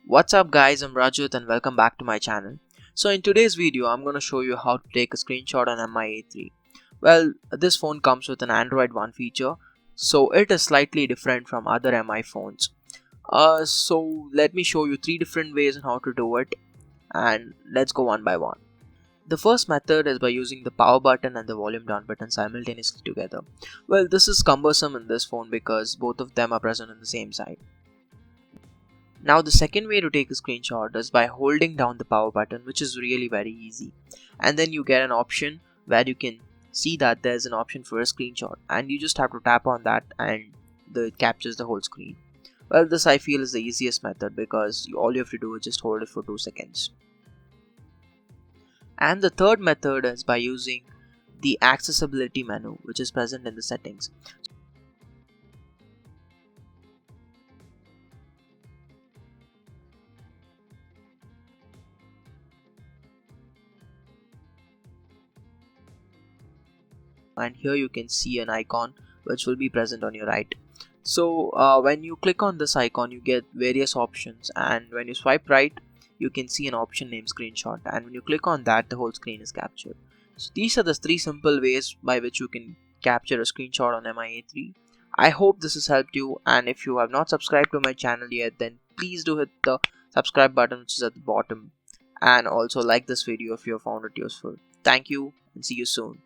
What's up guys, I'm Rajat and welcome back to my channel. So in today's video, I'm going to show you how to take a screenshot on MI-A3. Well, this phone comes with an Android One feature, so it is slightly different from other MI phones. So let me show you 3 different ways on how to do it, and let's go one by one. The first method is by using the power button and the volume down button simultaneously together. Well, this is cumbersome in this phone because both of them are present on the same side. Now the second way to take a screenshot is by holding down the power button, which is really very easy. And then you get an option where you can see that there's an option for a screenshot, and you just have to tap on that and it captures the whole screen. Well, this I feel is the easiest method because all you have to do is just hold it for 2 seconds. And the third method is by using the accessibility menu, which is present in the settings. And here you can see an icon which will be present on your right. So when you click on this icon, you get various options, and when you swipe right, you can see an option named screenshot, and when you click on that, the whole screen is captured. So these are the 3 simple ways by which you can capture a screenshot on MI-A3. I hope this has helped you, and if you have not subscribed to my channel yet, then please do hit the subscribe button which is at the bottom, and also like this video if you have found it useful. Thank you and see you soon.